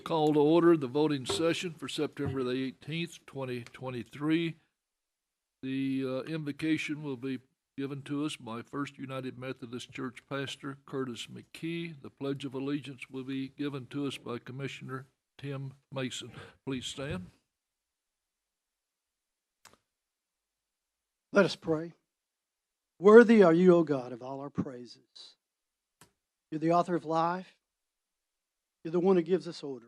Call to order the voting session for September the 18th, 2023. The invocation will be given to us by First United Methodist Church Pastor Curtis McKee. The Pledge of Allegiance will be given to us by Commissioner Tim Mason. Please stand. Let us pray. Worthy are you, O God, of all our praises. You're the author of life. You're the one who gives us order.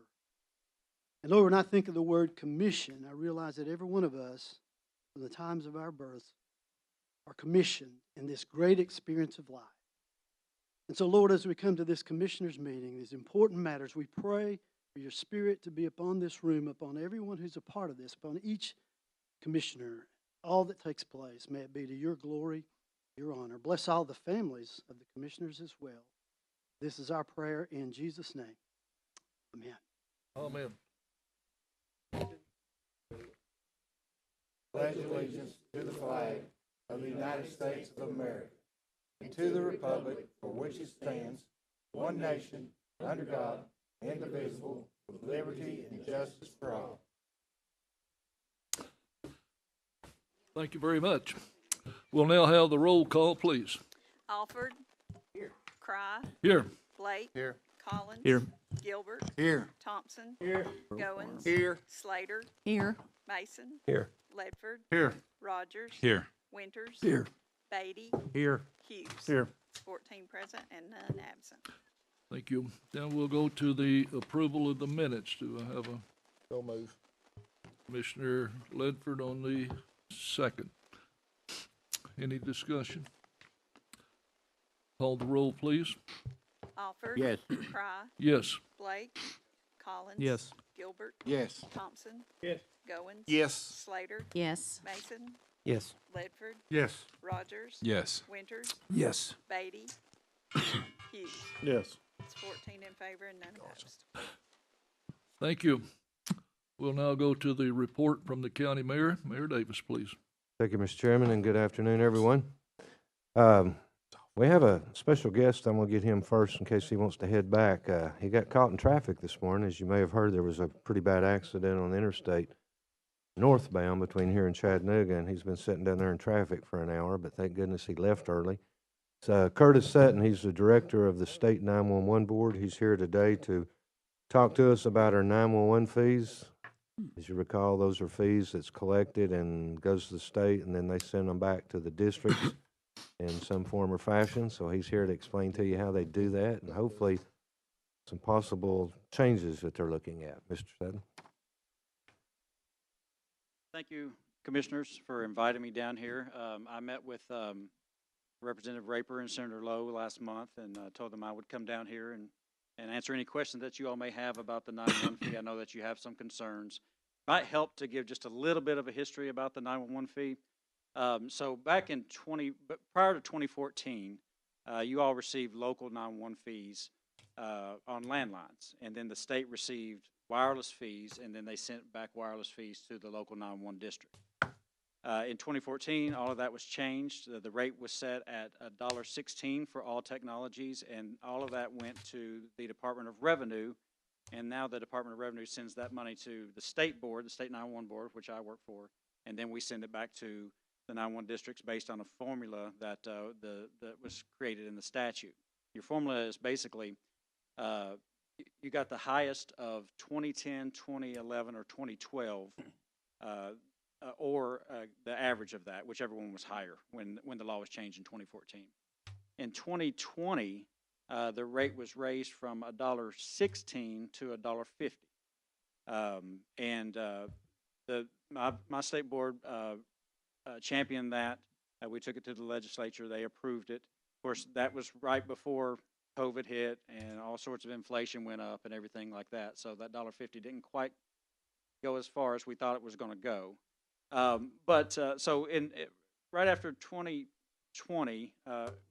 And Lord, when I think of the word commission, I realize that every one of us, from the times of our birth, are commissioned in this great experience of life. And so, Lord, as we come to this commissioners' meeting, these important matters, we pray for your Spirit to be upon this room, upon everyone who's a part of this, upon each commissioner, all that takes place. May it be to your glory, your honor. Bless all the families of the commissioners as well. This is our prayer in Jesus' name. Amen. Amen. Pledge allegiance to the flag of the United States of America and to the republic for which it stands, one nation, under God, indivisible, with liberty and justice for all. Thank you very much. We'll now have the roll call, please. Alford. Here. Cry. Here. Blake. Here. Collins. Here. Gilbert. Here. Thompson. Here. Goins. Here. Slater. Here. Mason. Here. Ledford. Here. Rogers. Here. Winters. Here. Beatty. Here. Hughes. Here. 14 present and none absent. Thank you. Now we'll go to the approval of the minutes. Do I have a So move. Commissioner Ledford on the second? Any discussion? Call the roll, please. Alford. Yes. Cry. Yes. Blake. Collins. Yes. Gilbert. Yes. Thompson. Yes. Goins. Yes. Slater. Yes. Mason. Yes. Ledford. Yes. Rogers. Yes. Winters. Yes. Beatty. Hughes. Yes. It's 14 in favor and none opposed. Thank you. We'll now go to the report from the county mayor. Mayor Davis, please. Thank you, Mr. Chairman, and good afternoon, everyone. We have a special guest. I'm going to get him first in case he wants to head back. He got caught in traffic this morning. As you may have heard, there was a pretty bad accident on the interstate northbound between here and Chattanooga, and he's been sitting down there in traffic for an hour, but thank goodness he left early. It's Curtis Sutton. He's the director of the State 911 Board. He's here today to talk to us about our 911 fees. As you recall, those are fees that's collected and goes to the state, and then they send them back to the districts in some form or fashion. So he's here to explain to you how they do that and hopefully some possible changes that they're looking at. Mr. Sutton. Thank you, Commissioners, for inviting me down here. I met with Representative Raper and Senator Lowe last month and told them I would come down here and answer any questions that you all may have about the 911 fee. I know that you have some concerns. Might help to give just a little bit of a history about the 911 fee. So back in prior to 2014, you all received local 911 fees on landlines, and then the state received wireless fees, and then they sent back wireless fees to the local 911 district. In 2014, all of that was changed. The rate was set at $1.16 for all technologies, and all of that went to the Department of Revenue. And now the Department of Revenue sends that money to the state board, the State 911 Board, which I work for, and then we send it back to the 911 districts based on a formula that that was created in the statute. Your formula is basically you got the highest of 2010, 2011, or 2012. Or the average of that, whichever one was higher when the law was changed in 2014. In 2020, the rate was raised from $1.16 to $1.50, and my state board championed that. We took it to the legislature; they approved it. Of course, that was right before COVID hit, and all sorts of inflation went up and everything like that. So that $1.50 didn't quite go as far as we thought it was going to go. So right after 2020,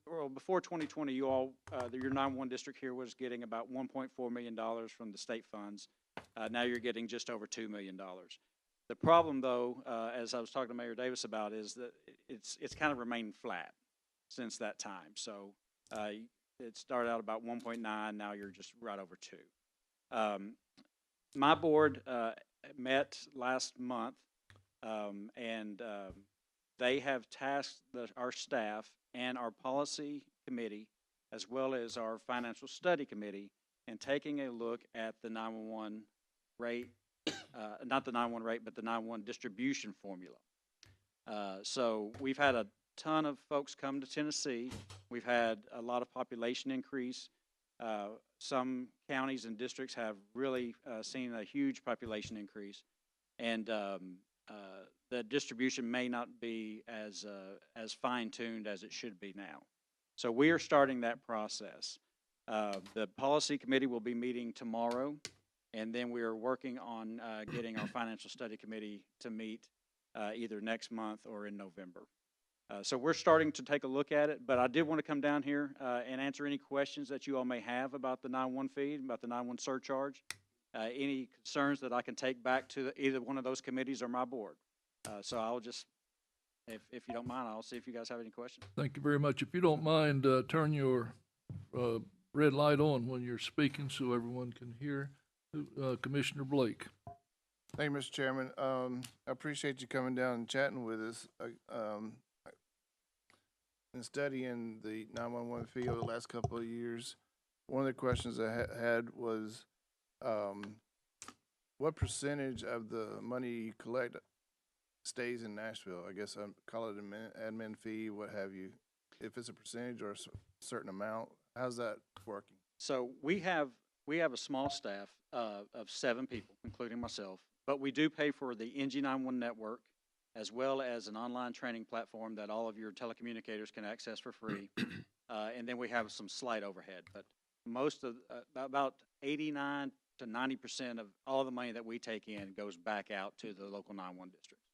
or before 2020, you all, your 911 district here was getting about $1.4 million from the state funds. Now you're getting just over $2 million. The problem, though, as I was talking to Mayor Davis about, is that it's kind of remained flat since that time. So it started out about 1.9. Now you're just right over 2. My board met last month, and they have tasked our staff and our policy committee, as well as our financial study committee, in taking a look at the 911 rate, not the 911 rate, but the 911 distribution formula. So we've had a ton of folks come to Tennessee. We've had a lot of population increase. Some counties and districts have really seen a huge population increase, and the distribution may not be as fine-tuned as it should be now. So we are starting that process. The policy committee will be meeting tomorrow, and then we are working on getting our financial study committee to meet either next month or in November. So we're starting to take a look at it, but I did want to come down here and answer any questions that you all may have about the 911 fee, about the 911 surcharge, any concerns that I can take back to either one of those committees or my board. So I'll just, if you don't mind, I'll see if you guys have any questions. Thank you very much. If you don't mind, turn your red light on when you're speaking so everyone can hear. Commissioner Blake. Thank you, Mr. Chairman. I appreciate you coming down and chatting with us. In studying the 911 fee over the last couple of years, one of the questions I had was, what percentage of the money you collect stays in Nashville? I guess I call it an admin fee, what have you. If it's a percentage or a certain amount, how's that working? So we have a small staff of 7 people, including myself, but we do pay for the NG91 network, as well as an online training platform that all of your telecommunicators can access for free. And then we have some slight overhead, but most of, about 89 to 90% of all the money that we take in goes back out to the local 911 districts.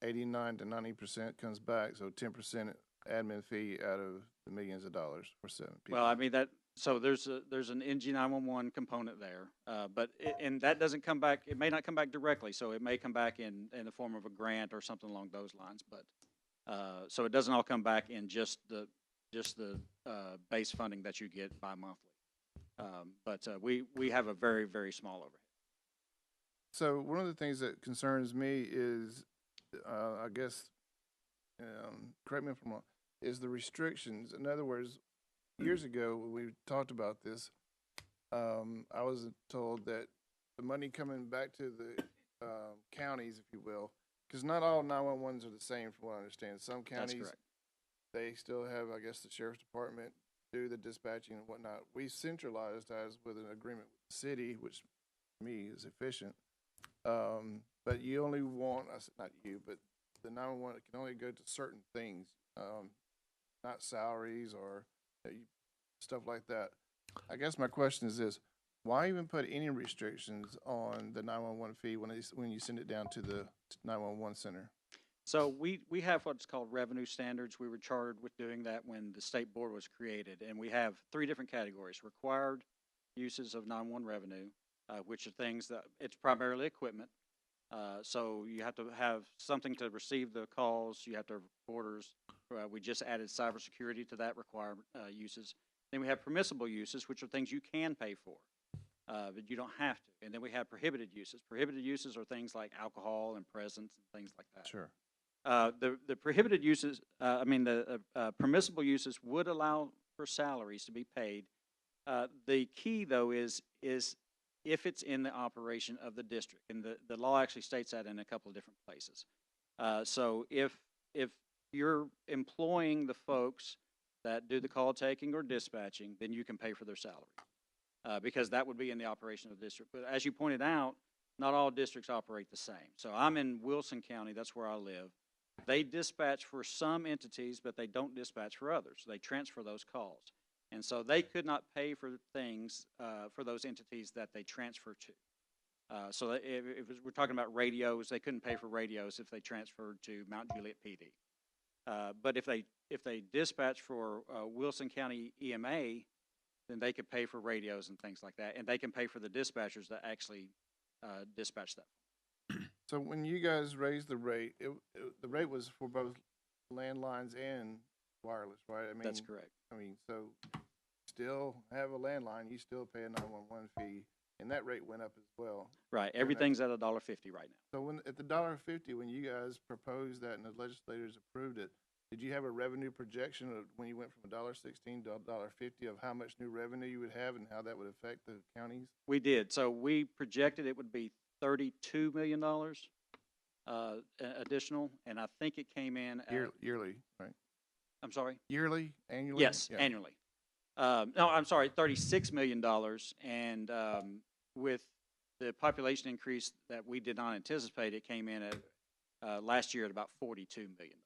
89 to 90% comes back, so 10% admin fee out of the millions of dollars for 7 people. Well, I mean, so there's an NG911 component there, but and that doesn't come back. It may not come back directly, so it may come back in the form of a grant or something along those lines. But so it doesn't all come back in just the base funding that you get bi-monthly. But we have a very, very small overhead. So one of the things that concerns me is, I guess, correct me if I'm wrong, is the restrictions. In other words, years ago, when we talked about this, I was told that the money coming back to the counties, if you will, because not all 911s are the same from what I understand. Some counties, they still have, I guess, the sheriff's department do the dispatching and whatnot. We centralized ours with an agreement with the city, which to me is efficient. But you only want, not you, but the 911 can only go to certain things, not salaries or stuff like that. I guess my question is this: why even put any restrictions on the 911 fee when you send it down to the 911 center? So we have what's called revenue standards. We were chartered with doing that when the state board was created, and we have 3 different categories: required uses of 911 revenue, which are things that it's primarily equipment. So you have to have something to receive the calls. You have to have recorders. We just added cybersecurity to that required uses. Then we have permissible uses, which are things you can pay for, but you don't have to. And then we have prohibited uses. Prohibited uses are things like alcohol and presents and things like that. Sure. The prohibited uses, the permissible uses would allow for salaries to be paid. The key, though, is if it's in the operation of the district, and the law actually states that in a couple of different places. So if you're employing the folks that do the call taking or dispatching, then you can pay for their salary, because that would be in the operation of the district. But as you pointed out, not all districts operate the same. So I'm in Wilson County, that's where I live. They dispatch for some entities, but they don't dispatch for others. They transfer those calls. And so they could not pay for things for those entities that they transfer to. So if we're talking about radios, they couldn't pay for radios if they transferred to Mount Juliet PD. But if they dispatch for Wilson County EMA, then they could pay for radios and things like that, and they can pay for the dispatchers that actually dispatch that. So when you guys raised the rate, the rate was for both landlines and wireless, right? I mean, That's correct. I mean, so still have a landline, you still pay a 911 fee. and that rate went up as well. Right, everything's at $1.50 right now. So when, at the $1.50, when you guys proposed that and the legislators approved it, did you have a revenue projection of when you went from $1.16 to $1.50 of how much new revenue you would have and how that would affect the counties? We did. So we projected it would be $32 million additional, and I think it came in at, Yearly, right? I'm sorry? Yearly, annually? Yes, Yeah. annually. No, I'm sorry, $36 million, and with the population increase that we did not anticipate, it came in at last year at about $42 million.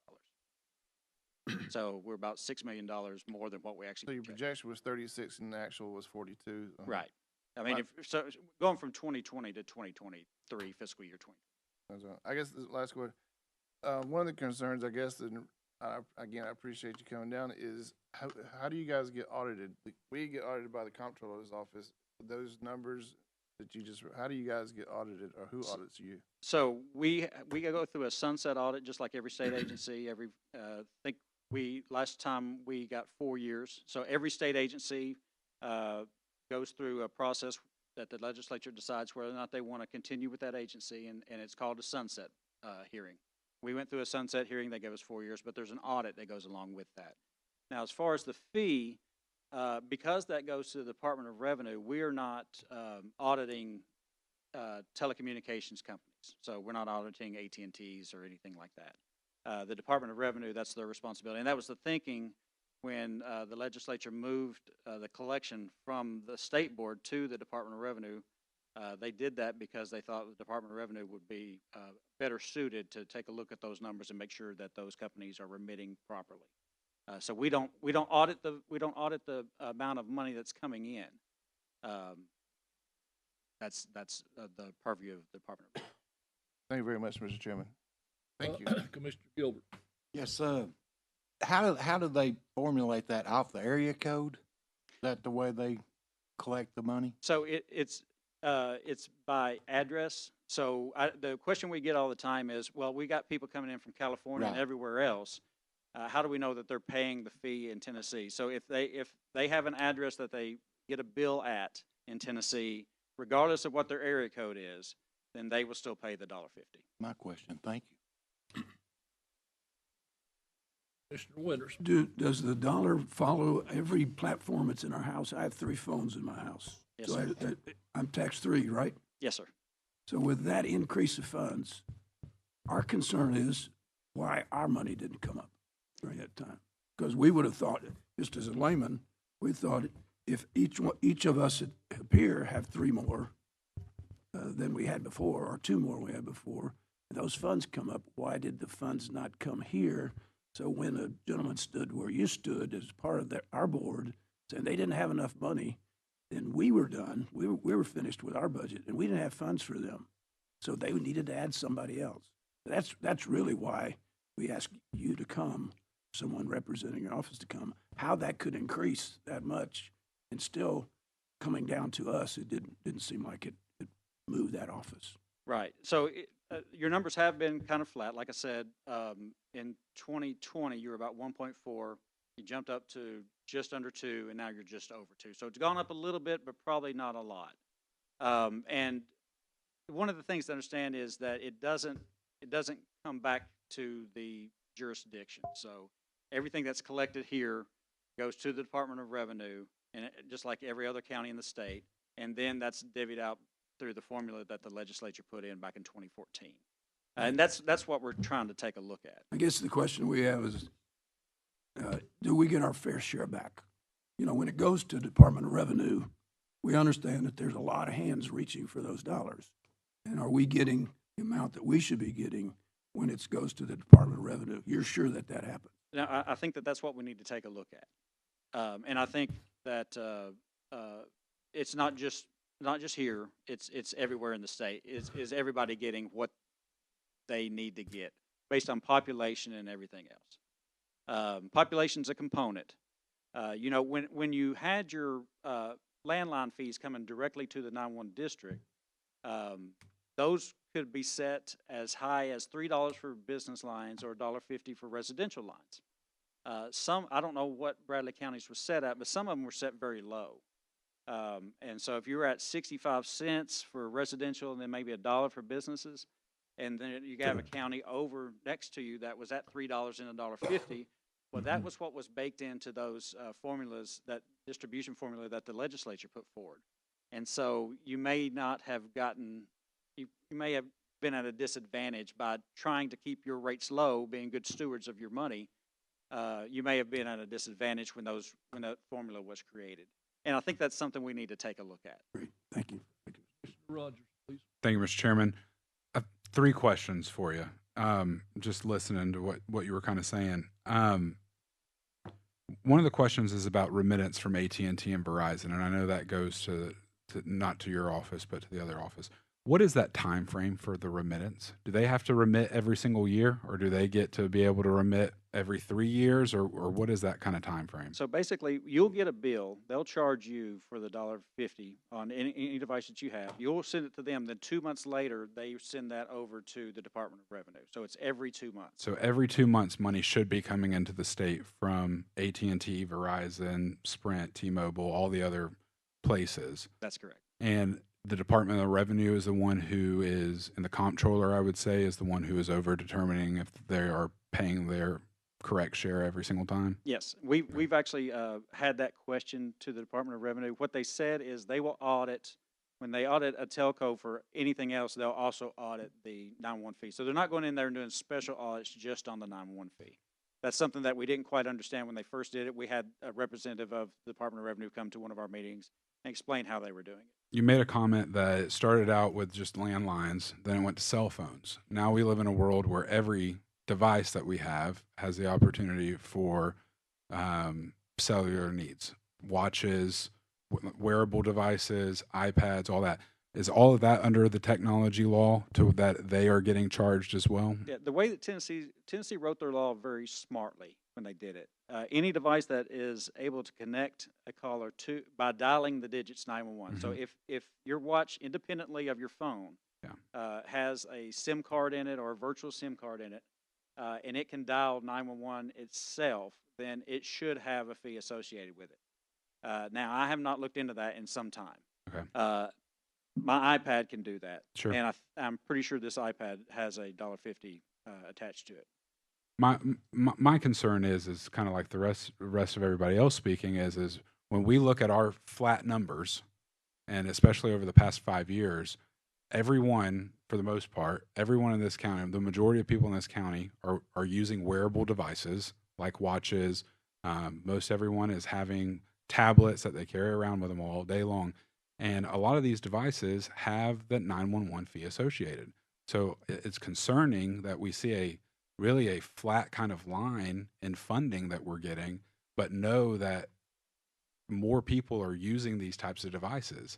So we're about $6 million more than what we So actually your projected. projection was 36 and the actual was 42? Right. I mean, Right. so going from 2020 to 2023, fiscal year 20. I guess the last question, one of the concerns, I guess, and again, I appreciate you coming down, is how do you guys get audited? We get audited by the comptroller's office. Those numbers that you just, how do you guys get audited, or who audits you? So we go through a sunset audit, just like every state agency. Think last time we got 4 years. So every state agency goes through a process that the legislature decides whether or not they want to continue with that agency, and it's called a sunset hearing. We went through a sunset hearing. They gave us 4 years, but there's an audit that goes along with that. Now, as far as the fee, because that goes to the Department of Revenue, we are not auditing telecommunications companies. So we're not auditing AT&Ts or anything like that. The Department of Revenue, that's their responsibility. And that was the thinking when the legislature moved the collection from the state board to the Department of Revenue. They did that because they thought the Department of Revenue would be better suited to take a look at those numbers and make sure that those companies are remitting properly. So we don't audit the amount of money that's coming in. That's the purview of the Department of Revenue. Thank you very much, Mr. Chairman. Thank you. Commissioner Gilbert. Yes, how do they formulate that off the area code? Is that the way they collect the money? So it's by address. So the question we get all the time is, well, we got people coming in from California and Right. everywhere else. How do we know that they're paying the fee in Tennessee? So if they have an address that they get a bill at in Tennessee, regardless of what their area code is, then they will still pay the $1.50. My question, thank you. Commissioner Winters. Does the dollar follow every platform that's in our house? I have 3 phones in my house. Yes, So sir. I'm tax 3, right? Yes, sir. So with that increase of funds, our concern is why our money didn't come up during that time. Because we would have thought, just as a layman, we thought if each of us up here have 3 more than we had before, or 2 more we had before, and those funds come up, why did the funds not come here? So when a gentleman stood where you stood as part of our board, saying they didn't have enough money, then we were done. We were finished with our budget, and we didn't have funds for them. So they needed to add somebody else. That's really why we asked you to come, someone representing your office to come. How that could increase that much and still coming down to us, it didn't seem like it moved that office. Right. So your numbers have been kind of flat. Like I said, in 2020, you were about 1.4. You jumped up to just under 2, and now you're just over 2. So it's gone up a little bit, but probably not a lot. And one of the things to understand is that it doesn't come back to the jurisdiction. So everything that's collected here goes to the Department of Revenue, and just like every other county in the state, and then that's divvied out through the formula that the legislature put in back in 2014. And that's what we're trying to take a look at. I guess the question we have is, do we get our fair share back? You know, when it goes to Department of Revenue, we understand that there's a lot of hands reaching for those dollars. And are we getting the amount that we should be getting when it goes to the Department of Revenue? You're sure that happens? Now, I think that's what we need to take a look at. And I think that it's not just here, it's everywhere in the state. Is everybody getting what they need to get based on population and everything else? Population's a component. You know, when you had your landline fees coming directly to the 911 district, those could be set as high as $3 for business lines or $1.50 for residential lines. I don't know what Bradley County's was set at, but some of them were set very low. And so if you're at 65 cents for residential and then maybe $1 for businesses, and then you have a county over next to you that was at $3 and $1.50, well, that was what was baked into those formulas, that distribution formula that the legislature put forward. And so you may not have gotten, you may have been at a disadvantage by trying to keep your rates low, being good stewards of your money. You may have been at a disadvantage when that formula was created. And I think that's something we need to take a look at. Great, thank you. Mr. Rogers, please. Thank you, Mr. Chairman. I have 3 questions for you. Just listening to what you were kind of saying. One of the questions is about remittance from AT&T and Verizon, and I know that goes to not to your office, but to the other office. What is that time frame for the remittance? Do they have to remit every single year, or do they get to be able to remit every 3 years, or what is that kind of time frame? So basically, you'll get a bill. They'll charge you for the $1.50 on any device that you have. You'll send it to them. Then 2 months later, they send that over to the Department of Revenue. So it's every 2 months. So every 2 months, money should be coming into the state from AT&T, Verizon, Sprint, T-Mobile, all the other places. That's correct. And the Department of Revenue is the one who is, and the comptroller, I would say, is the one who is over determining if they are paying their correct share every single time? Yes, we've actually had that question to the Department of Revenue. What they said is they will audit, when they audit a telco for anything else, they'll also audit the 911 fee. So they're not going in there and doing special audits just on the 911 fee. That's something that we didn't quite understand when they first did it. We had a representative of the Department of Revenue come to one of our meetings and explain how they were doing it. You made a comment that it started out with just landlines, then it went to cell phones. Now we live in a world where every device that we have has the opportunity for cellular needs, watches, wearable devices, iPads, all that. Is all of that under the technology law to that they are getting charged as well? Yeah, the way that Tennessee wrote their law very smartly when they did it. Any device that is able to connect a caller to by dialing the digits 911. So if your watch, independently of your phone, has a SIM card in it or a virtual SIM card in it, and it can dial 911 itself, then it should have a fee associated with it. Now, I have not looked into that in some time. Okay. My iPad can do that. Sure. And I'm pretty sure this iPad has a $1.50 attached to it. My concern is kind of like the rest of everybody else speaking is when we look at our flat numbers, and especially over the past 5 years, everyone, for the most part, everyone in this county, the majority of people in this county are using wearable devices like watches. Most everyone is having tablets that they carry around with them all day long. And a lot of these devices have that 911 fee associated. So it's concerning that we see really a flat kind of line in funding that we're getting, but know that more people are using these types of devices.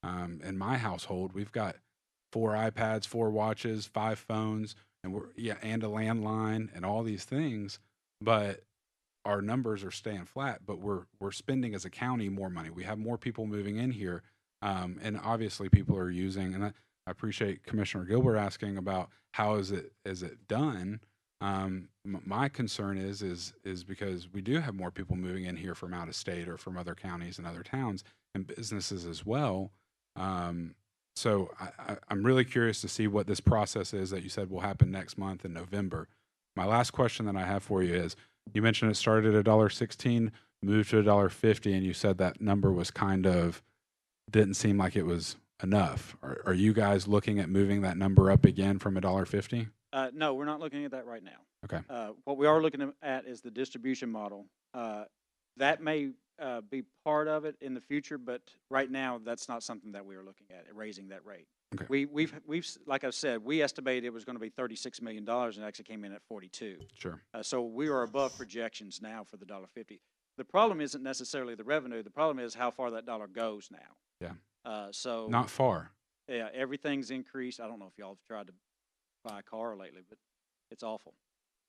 In my household, we've got 4 iPads, 4 watches, 5 phones, and and a landline and all these things, but our numbers are staying flat, but we're spending as a county more money. We have more people moving in here. And obviously people are using, and I appreciate Commissioner Gilbert asking about how is it done. My concern is because we do have more people moving in here from out of state or from other counties and other towns and businesses as well. So I'm really curious to see what this process is that you said will happen next month in November. My last question that I have for you is, you mentioned it started at $1.16, moved to $1.50, and you said that number was kind of didn't seem like it was enough. Are you guys looking at moving that number up again from $1.50? No, we're not looking at that right now. Okay. What we are looking at is the distribution model. That may be part of it in the future, but right now that's not something that we are looking at, raising that rate. Okay. We've like I said, we estimated it was going to be $36 million and it actually came in at 42. Sure. So we are above projections now for the $1.50. The problem isn't necessarily the revenue. The problem is how far that dollar goes now. Yeah. So Not far. yeah, everything's increased. I don't know if y'all have tried to buy a car lately, but it's awful.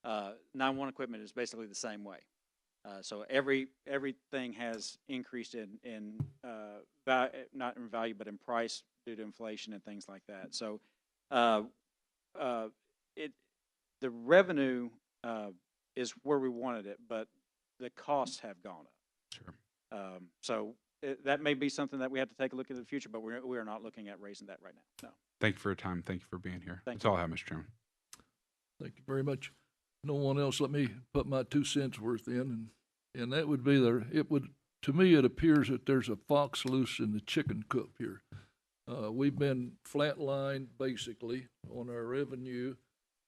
911 equipment is basically the same way. So everything has increased in not in value, but in price due to inflation and things like that. So the revenue is where we wanted it, but the costs have gone up. Sure. So that may be something that we have to take a look at in the future, but we are not looking at raising that right now. No. Thank you for your time. Thank you for being here. Thank That's all I have, Mr. Chairman. Thank you very much. No one else, let me put my 2 cents worth in, and that would be to me, it appears that there's a fox loose in the chicken coop here. We've been flatlined basically on our revenue.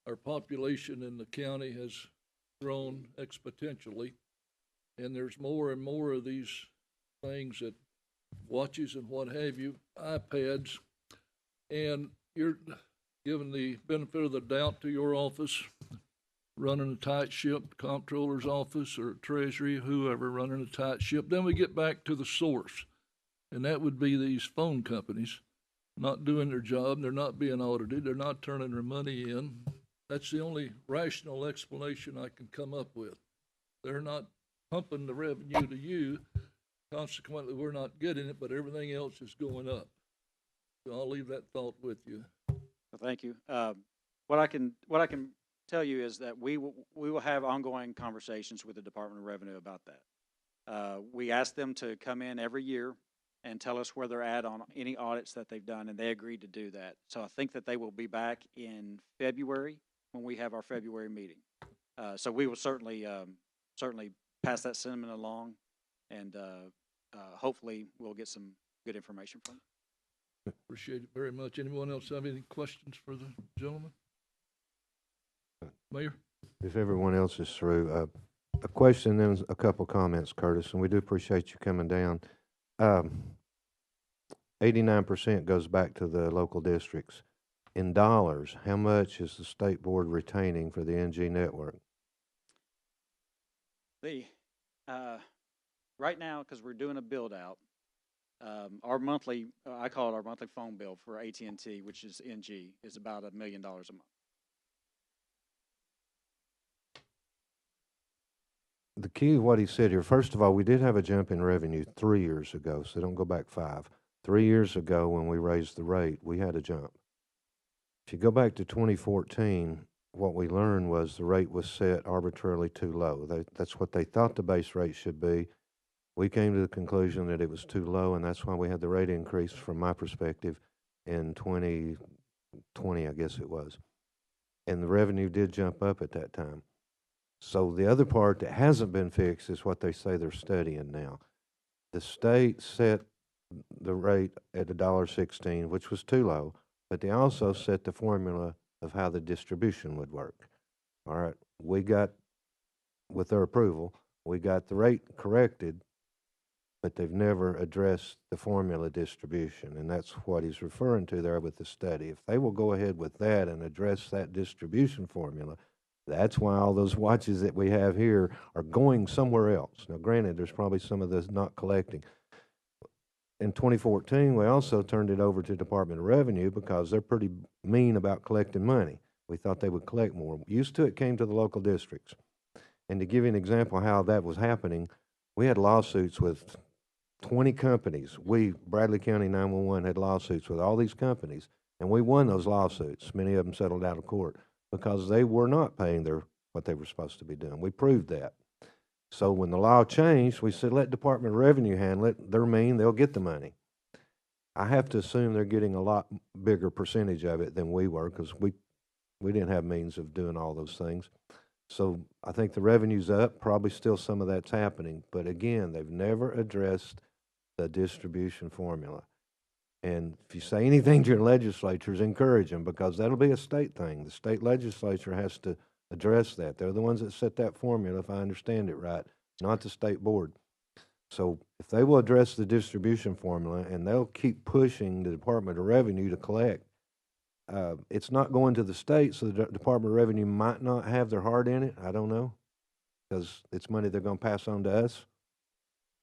Our population in the county has grown exponentially, and there's more and more of these things that watches and what have you, iPads, and you're giving the benefit of the doubt to your office, running a tight ship, comptroller's office or treasury, whoever running a tight ship. Then we get back to the source, and that would be these phone companies not doing their job. They're not being audited. They're not turning their money in. That's the only rational explanation I can come up with. They're not pumping the revenue to you. Consequently, we're not getting it, but everything else is going up. So I'll leave that thought with you. Well, thank you. What I can tell you is that we will have ongoing conversations with the Department of Revenue about that. We ask them to come in every year and tell us where they're at on any audits that they've done, and they agreed to do that. So I think that they will be back in February when we have our February meeting. So we will certainly pass that sentiment along, and hopefully we'll get some good information from them. Appreciate it very much. Anyone else have any questions for the gentleman? Mayor? If everyone else is through, a question, then a couple comments, Curtis, and we do appreciate you coming down. 89% goes back to the local districts. In dollars, how much is the state board retaining for the NG network? Right now, because we're doing a build out, our monthly, I call it our monthly phone bill for AT&T, which is NG, is about $1 million a month. The key of what he said here, first of all, we did have a jump in revenue 3 years ago, so don't go back 5. 3 years ago when we raised the rate, we had a jump. If you go back to 2014, what we learned was the rate was set arbitrarily too low. That's what they thought the base rate should be. We came to the conclusion that it was too low, and that's why we had the rate increase, from my perspective, in 2020, I guess it was. And the revenue did jump up at that time. So the other part that hasn't been fixed is what they say they're studying now. The state set the rate at $1.16, which was too low, but they also set the formula of how the distribution would work. All right, we got, with their approval, we got the rate corrected, but they've never addressed the formula distribution, and that's what he's referring to there with the study. If they will go ahead with that and address that distribution formula, that's why all those watches that we have here are going somewhere else. Now, granted, there's probably some of this not collecting. In 2014, we also turned it over to Department of Revenue because they're pretty mean about collecting money. We thought they would collect more. Used to it came to the local districts. And to give you an example of how that was happening, we had lawsuits with 20 companies. We, Bradley County 911, had lawsuits with all these companies, and we won those lawsuits. Many of them settled out of court because they were not paying what they were supposed to be doing. We proved that. So when the law changed, we said, let Department of Revenue handle it. They're mean, they'll get the money. I have to assume they're getting a lot bigger percentage of it than we were, because we didn't have means of doing all those things. So I think the revenue's up, probably still some of that's happening. But again, they've never addressed the distribution formula. And if you say anything to your legislatures, encourage them, because that'll be a state thing. The state legislature has to address that. They're the ones that set that formula, if I understand it right, not the state board. So if they will address the distribution formula, and they'll keep pushing the Department of Revenue to collect, it's not going to the state, so the Department of Revenue might not have their heart in it. I don't know, because it's money they're going to pass on to us.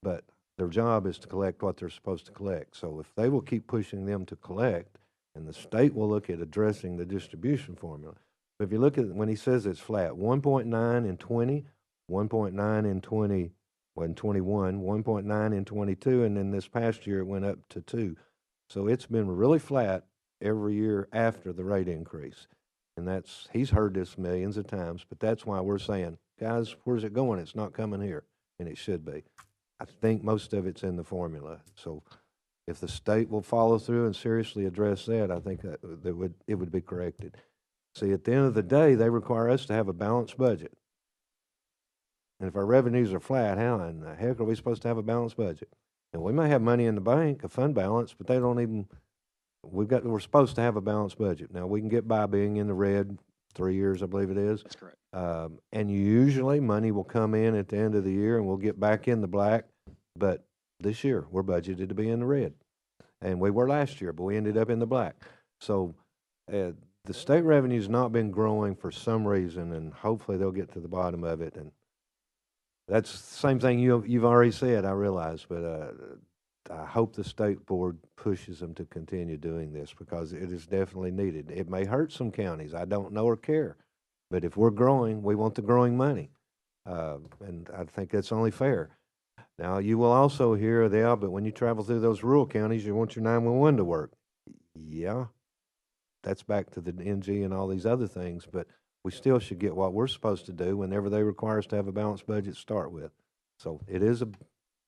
But their job is to collect what they're supposed to collect. So if they will keep pushing them to collect, and the state will look at addressing the distribution formula. But if you look at when he says it's flat, 1.9 in 20, 1.9 in 20, well, in 21, 1.9 in 22, and then this past year it went up to 2. So it's been really flat every year after the rate increase. And he's heard this millions of times, but that's why we're saying, guys, where's it going? It's not coming here, and it should be. I think most of it's in the formula. So if the state will follow through and seriously address that, I think it would be corrected. See, at the end of the day, they require us to have a balanced budget. And if our revenues are flat, how in the heck are we supposed to have a balanced budget? And we may have money in the bank, a fund balance, but they don't even, we're supposed to have a balanced budget. Now, we can get by being in the red 3 years, I believe it is. That's correct. And usually money will come in at the end of the year and we'll get back in the black. But this year, we're budgeted to be in the red. And we were last year, but we ended up in the black. So the state revenue's not been growing for some reason, and hopefully they'll get to the bottom of it. And that's the same thing you've already said, I realize, but I hope the state board pushes them to continue doing this because it is definitely needed. It may hurt some counties, I don't know or care, but if we're growing, we want the growing money. And I think that's only fair. Now, you will also hear, but when you travel through those rural counties, you want your 911 to work. Yeah, that's back to the NG and all these other things, but we still should get what we're supposed to do whenever they require us to have a balanced budget to start with. So it is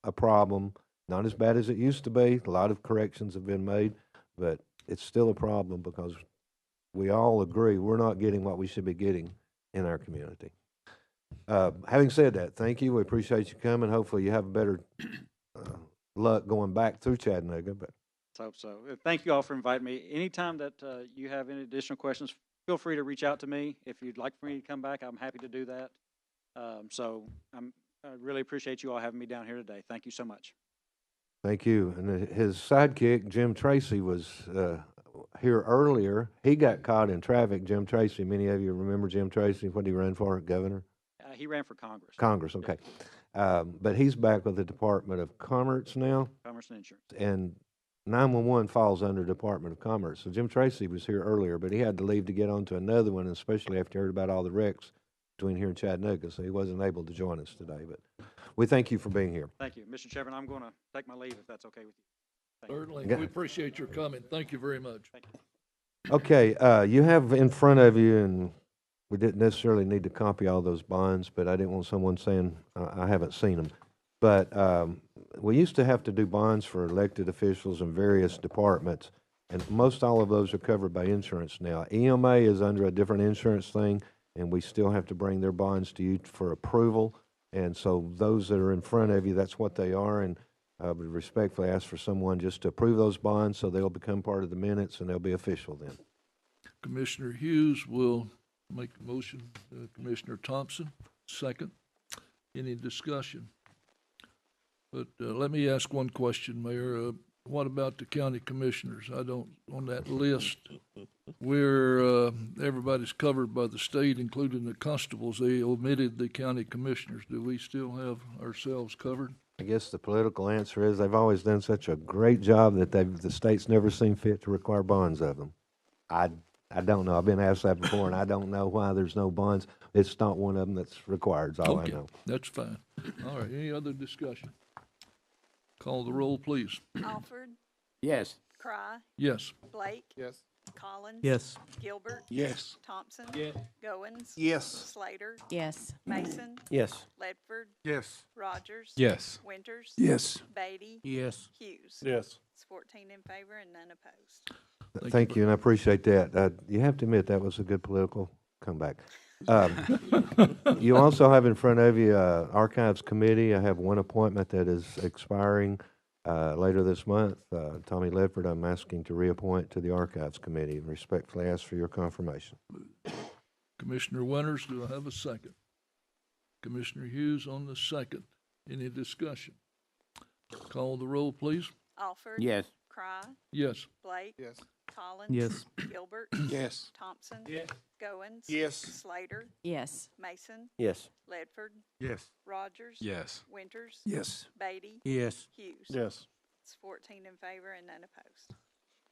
a problem, not as bad as it used to be. A lot of corrections have been made, but it's still a problem because we all agree we're not getting what we should be getting in our community. Having said that, thank you. We appreciate you coming. Hopefully you have better luck going back through Chattanooga. But Let's hope so. Thank you all for inviting me. Anytime that you have any additional questions, feel free to reach out to me. If you'd like for me to come back, I'm happy to do that. I really appreciate you all having me down here today. Thank you so much. thank you. And his sidekick, Jim Tracy, was here earlier. He got caught in traffic. Jim Tracy, many of you remember Jim Tracy. What did he run for? Governor? He ran for Congress. Congress, okay. But he's back with the Department of Commerce now. Commerce and Insurance. And 911 falls under Department of Commerce. So Jim Tracy was here earlier, but he had to leave to get on to another one, especially after he heard about all the wrecks between here and Chattanooga, so he wasn't able to join us today. But we thank you for being here. Thank you. Mr. Chairman, I'm going to take my leave if that's okay with you. Thank you. Certainly. Yeah. We appreciate your coming. Thank you very much. Thank you. Okay, you have in front of you, and we didn't necessarily need to copy all those bonds, but I didn't want someone saying I haven't seen them. But we used to have to do bonds for elected officials in various departments, and most all of those are covered by insurance now. EMA is under a different insurance thing, and we still have to bring their bonds to you for approval. And so those that are in front of you, that's what they are, and I would respectfully ask for someone just to approve those bonds so they'll become part of the minutes and they'll be official then. Commissioner Hughes will make the motion. Commissioner Thompson, second. Any discussion? But let me ask one question, Mayor. What about the county commissioners? I don't, on that list where everybody's covered by the state, including the constables, they omitted the county commissioners. Do we still have ourselves covered? I guess the political answer is they've always done such a great job that the state's never seen fit to require bonds of them. I don't know. I've been asked that before, and I don't know why there's no bonds. It's not one of them that's required, is all I know. That's fine. All right, any other discussion? Call the roll, please. Alford, Yes. Cry, Yes. Blake, Yes. Collins. Yes. Gilbert, Yes. Thompson. Yes. Goins. Yes. Slater, Yes. Mason, Yes. Ledford, Yes. Rogers. Yes. Winters. Yes. Beatty, Yes. Hughes. Yes. It's 14 in favor and none opposed. Thank you, and I appreciate that. You have to admit that was a good political comeback. You also have in front of you Archives Committee. I have one appointment that is expiring later this month. Tommy Ledford, I'm asking to reappoint to the Archives Committee. Respectfully ask for your confirmation. Commissioner Winters, do I have a second? Commissioner Hughes on the second. Any discussion? Call the roll, please. Alford. Yes. Cry, Yes. Blake. Yes. Collins. Yes. Gilbert. Yes. Thompson. Yes. Goins. Yes. Slater, Yes. Mason, Yes. Ledford, Yes. Rogers. Yes. Winters. Yes. Beatty, Yes. Hughes. Yes. It's 14 in favor and none opposed.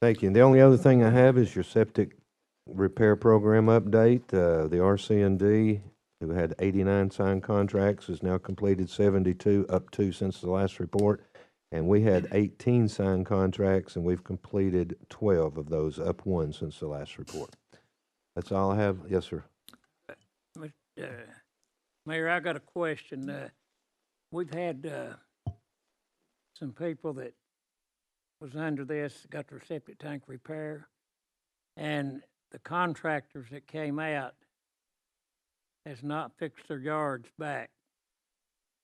Thank you. And the only other thing I have is your septic repair program update. The RC&D, who had 89 signed contracts, has now completed 72, up 2 since the last report. And we had 18 signed contracts, and we've completed 12 of those, up 1 since the last report. That's all I have. Yes, sir. Mayor, I got a question. We've had some people that was under this, got their septic tank repair, and the contractors that came out has not fixed their yards back.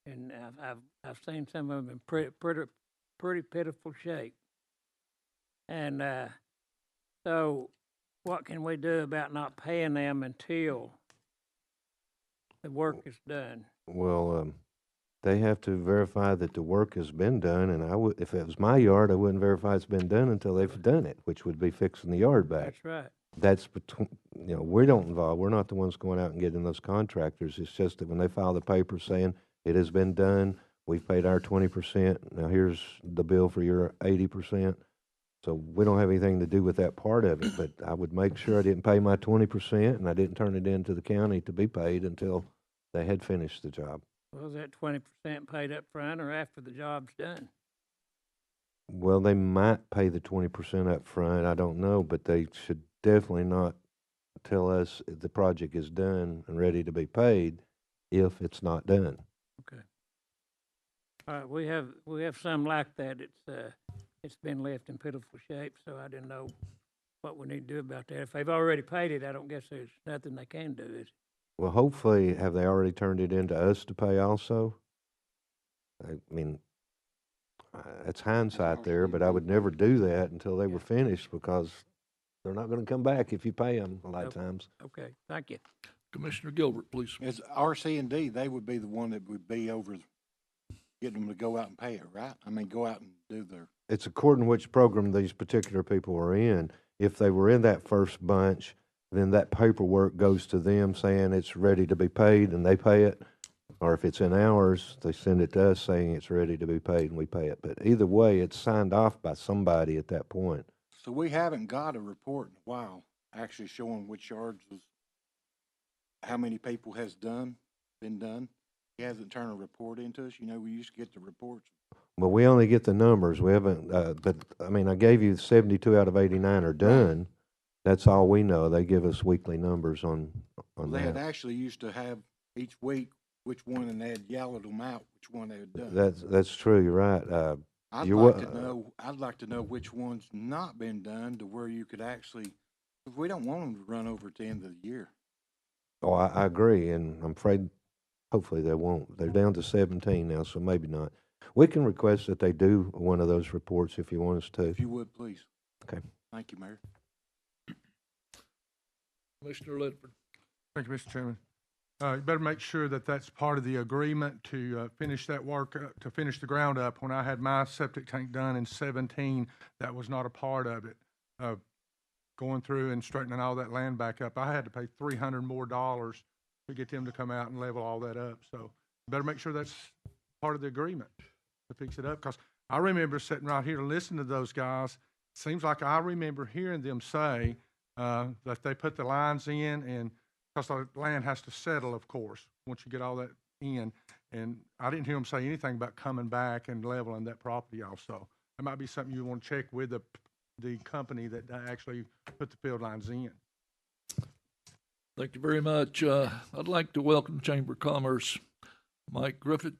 And I've seen some of them in pretty pitiful shape. And so what can we do about not paying them until the work is done? Well, they have to verify that the work has been done, and I would, if it was my yard, I wouldn't verify it's been done until they've done it, which would be fixing the yard back. That's right. That's between, we don't involve, we're not the ones going out and getting those contractors. It's just that when they file the paper saying it has been done, we've paid our 20%, now here's the bill for your 80%. So we don't have anything to do with that part of it, but I would make sure I didn't pay my 20% and I didn't turn it into the county to be paid until they had finished the job. Well, is that 20% paid up front or after the job's done? Well, they might pay the 20% up front, I don't know, but they should definitely not tell us if the project is done and ready to be paid if it's not done. Okay. All right, we have some like that. It's been left in pitiful shape, so I didn't know what we need to do about that. If they've already paid it, I don't guess there's nothing they can do, is it? Well, hopefully, have they already turned it into us to pay also? I mean, it's hindsight there, but I would never do that until they were finished because they're not going to come back if you pay them a lot of times. Okay, thank you. Commissioner Gilbert, please. As RC&D, they would be the one that would be over getting them to go out and pay it, right? I mean, go out and do their. It's according to which program these particular people are in. If they were in that first bunch, then that paperwork goes to them saying it's ready to be paid and they pay it. Or if it's in ours, they send it to us saying it's ready to be paid and we pay it. But either way, it's signed off by somebody at that point. So we haven't got a report in a while actually showing which yards was, how many people has been done. He hasn't turned a report into us. We used to get the reports. But we only get the numbers. We haven't, but I mean, I gave you 72 out of 89 are done. That's all we know. They give us weekly numbers on They had that. actually used to have each week which one, and they had yellowed them out, which one they had done. That's true. You're right. I'd like to know which one's not been done to where you could actually, if we don't want them to run over at the end of the year. Oh, I agree, and I'm afraid, hopefully they won't. They're down to 17 now, so maybe not. We can request that they do one of those reports if you want us to. If you would, please. Okay. Thank you, Mayor. Commissioner Ledford. Thank you, Mr. Chairman. You better make sure that that's part of the agreement to finish that work, to finish the ground up. When I had my septic tank done in 17, that was not a part of it. Going through and straightening all that land back up, I had to pay $300 more to get them to come out and level all that up. So you better make sure that's part of the agreement to fix it up. Because I remember sitting right here listening to those guys. It seems like I remember hearing them say that they put the lines in, and because the land has to settle, of course, once you get all that in. And I didn't hear them say anything about coming back and leveling that property also. That might be something you want to check with the company that actually put the field lines in. Thank you very much. I'd like to welcome Chamber of Commerce, Mike Griffith,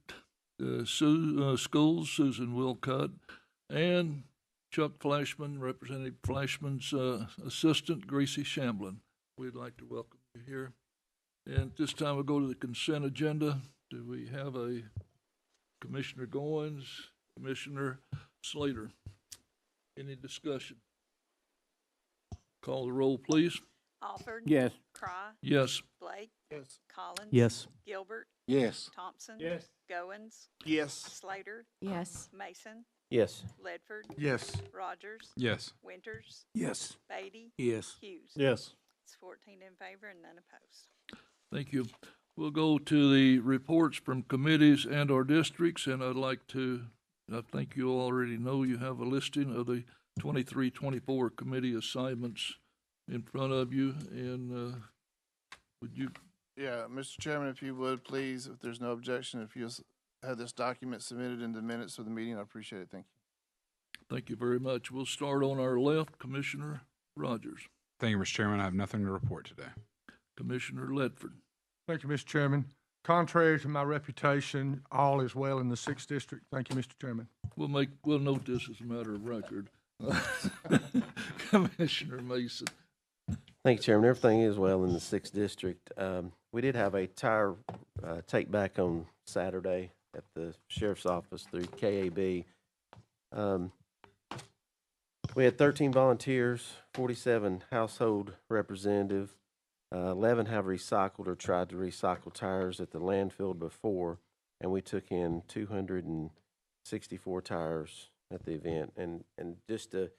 Schools, Susan Wilcutt, and Chuck Flashman, Representative Flashman's assistant, Greasy Shamblin. We'd like to welcome you here. And at this time, we'll go to the consent agenda. Do we have a Commissioner Goins, Commissioner Slater? Any discussion? Call the roll, please. Alford? Yes. Cry? Yes. Blake? Yes. Collins? Yes. Gilbert? Yes. Thompson? Yes. Goins? Yes. Slater? Yes. Mason? Yes. Ledford? Yes. Rogers? Yes. Winters? Yes. Beatty? Yes. Hughes? Yes. It's 14 in favor and none opposed. Thank you. We'll go to the reports from committees and our districts, and I'd like to, I think you already know you have a listing of the 23-24 committee assignments in front of you, and would you? Yeah, Mr. Chairman, if you would, please, if there's no objection, if you'll have this document submitted in the minutes of the meeting, I appreciate it. Thank you. Thank you very much. We'll start on our left, Commissioner Rogers. Thank you, Mr. Chairman. I have nothing to report today. Commissioner Ledford. Thank you, Mr. Chairman. Contrary to my reputation, all is well in the 6th District. Thank you, Mr. Chairman. We'll note this as a matter of record. Commissioner Mason. Thank you, Chairman. Everything is well in the 6th District. We did have a tire take back on Saturday at the Sheriff's Office through KAB. We had 13 volunteers, 47 household representative, 11 have recycled or tried to recycle tires at the landfill before, and we took in 264 tires at the event. And just to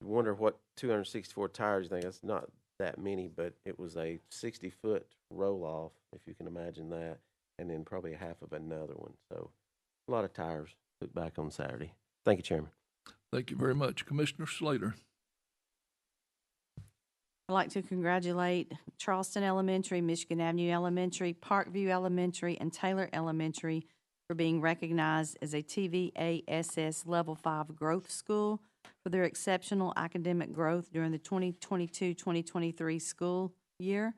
wonder what 264 tires you think, that's not that many, but it was a 60-foot roll-off, if you can imagine that, and then probably half of another one. So a lot of tires took back on Saturday. Thank you, Chairman. Thank you very much. Commissioner Slater. I'd like to congratulate Charleston Elementary, Michigan Avenue Elementary, Parkview Elementary, and Taylor Elementary for being recognized as a TVASS Level 5 Growth School for their exceptional academic growth during the 2022-2023 school year.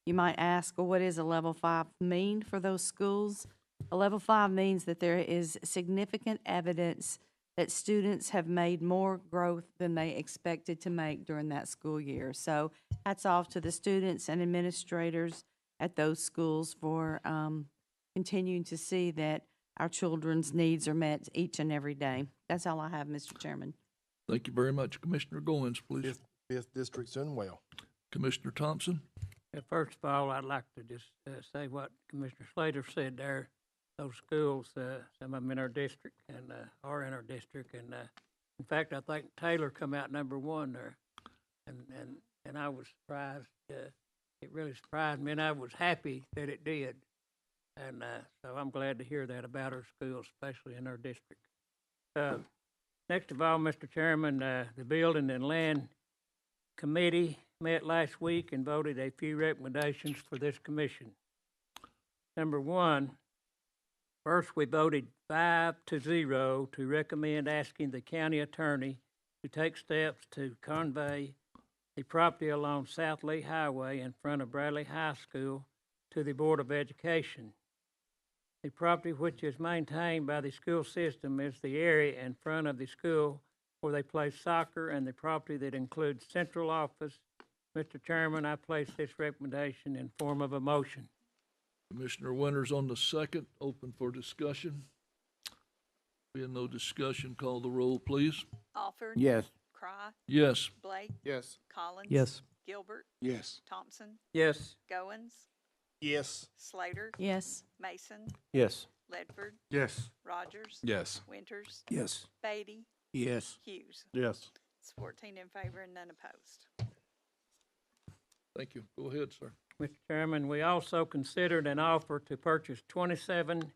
You might ask, well, what does a Level 5 mean for those schools? A Level 5 means that there is significant evidence that students have made more growth than they expected to make during that school year. So hats off to the students and administrators at those schools for continuing to see that our children's needs are met each and every day. That's all I have, Mr. Chairman. Thank you very much. Commissioner Goins, please. 5th District's doing well. Commissioner Thompson. First of all, I'd like to just say what Commissioner Slater said there. Those schools, some of them in our district and are in our district, and in fact, I think Taylor come out #1 there, and I was surprised. It really surprised me, and I was happy that it did, and so I'm glad to hear that about our schools, especially in our district. Next of all, Mr. Chairman, the Building and Land Committee met last week and voted a few recommendations for this commission. Number one. First, we voted 5-0 to recommend asking the county attorney to take steps to convey the property along South Lee Highway in front of Bradley High School to the Board of Education. The property which is maintained by the school system is the area in front of the school where they play soccer and the property that includes central office. Mr. Chairman, I place this recommendation in form of a motion. Commissioner Winters on the second, open for discussion. Being no discussion, call the roll, please. Alford. Yes. Cry. Yes. Blake. Yes. Collins. Yes. Gilbert. Yes. Thompson. Yes. Goins. Yes. Slater. Yes. Mason. Yes. Ledford. Yes. Rogers. Yes. Winters. Yes. Beatty. Yes. Hughes. Yes. It's 14 in favor and none opposed. Thank you. Go ahead, sir. Mr. Chairman, we also considered an offer to purchase 27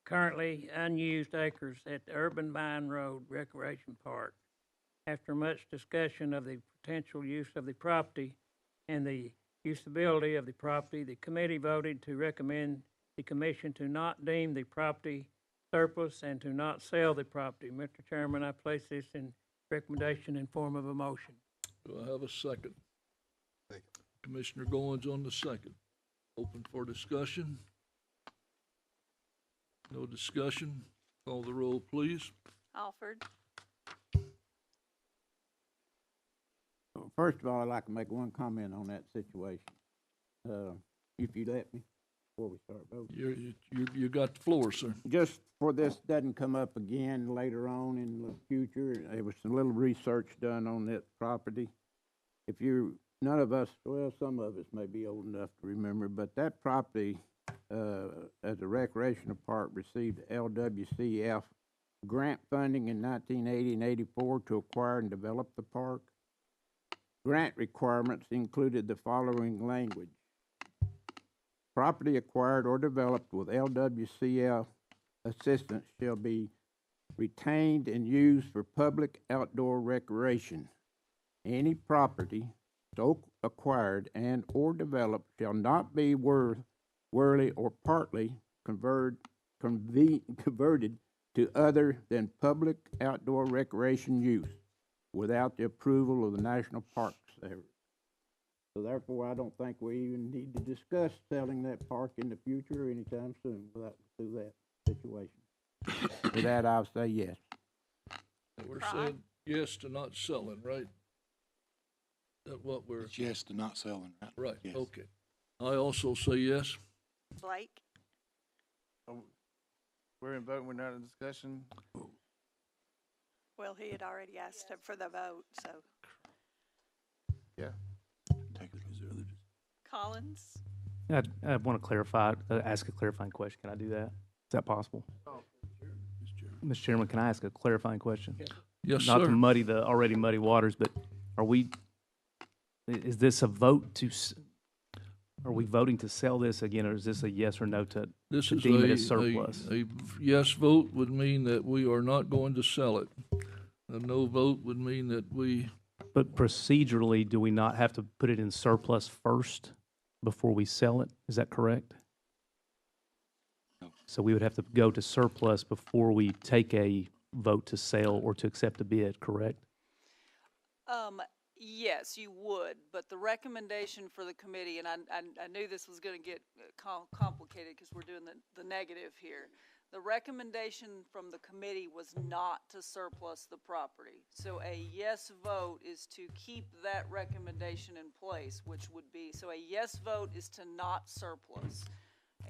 currently unused acres at the Urban Mine Road Recreation Park. After much discussion of the potential use of the property and the usability of the property, the committee voted to recommend the commission to not deem the property surplus and to not sell the property. Mr. Chairman, I place this in recommendation in form of a motion. Do I have a second? Commissioner Goins on the second. Open for discussion. No discussion. Call the roll, please. Alford. First of all, I'd like to make one comment on that situation, if you let me, before we start voting. You got the floor, sir. Just for this doesn't come up again later on in the future, there was some little research done on that property. None of us, well, some of us may be old enough to remember, but that property, as a recreational park, received LWCF grant funding in 1980 and 84 to acquire and develop the park. Grant requirements included the following language: property acquired or developed with LWCF assistance shall be retained and used for public outdoor recreation. Any property so acquired and or developed shall not be wholly or partly converted to other than public outdoor recreation use without the approval of the National Park Service. So therefore, I don't think we even need to discuss selling that park in the future or anytime soon through that situation. With that, I'll say yes. We're saying yes to not selling, right? That what we're, It's yes to not selling, right? right, Yes. okay. I also say yes. Blake? We're in voting, we're not in discussion. Well, he had already asked for the vote, so. Yeah. Take it. Collins? I want to clarify, ask a clarifying question. Can I do that? Is that possible? Mr. Chairman, can I ask a clarifying question? Yes, Not to sir. muddy the already muddy waters, but is this a vote are we voting to sell this again, or is this a yes or no to This is deem it as surplus? a yes vote would mean that we are not going to sell it. A no vote would mean that we, But procedurally, do we not have to put it in surplus first before we sell it? Is that correct? No. So we would have to go to surplus before we take a vote to sell or to accept a bid, correct? Yes, you would, but the recommendation for the committee, and I knew this was going to get complicated because we're doing the negative here. The recommendation from the committee was not to surplus the property. So a yes vote is to keep that recommendation in place, which would be, so a yes vote is to not surplus.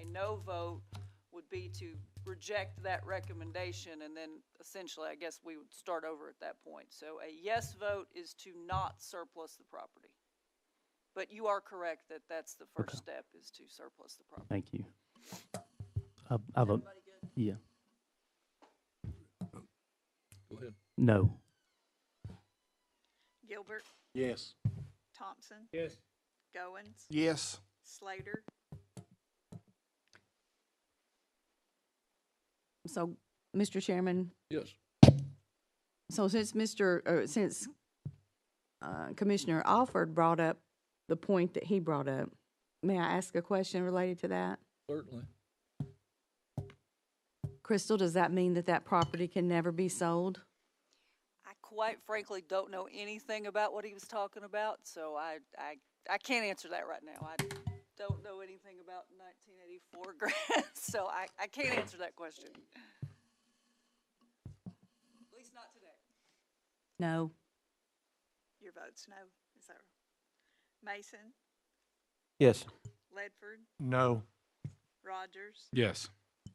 A no vote would be to reject that recommendation, and then essentially, I guess we would start over at that point. So a yes vote is to not surplus the property. But you are correct that that's the first step, is to surplus the property. Thank you. I vote, yeah, go ahead. no. Gilbert? Yes. Thompson? Yes. Goins? Yes. Slater? So, Mr. Chairman, Yes. so since Commissioner Alford brought up the point that he brought up, may I ask a question related to that? Certainly. Crystal, does that mean that property can never be sold? I quite frankly don't know anything about what he was talking about, so I can't answer that right now. I don't know anything about 1984 grants, so I can't answer that question. At least not today. No. Your vote's no, is that right? Mason? Yes. Ledford? No. Rogers? Yes.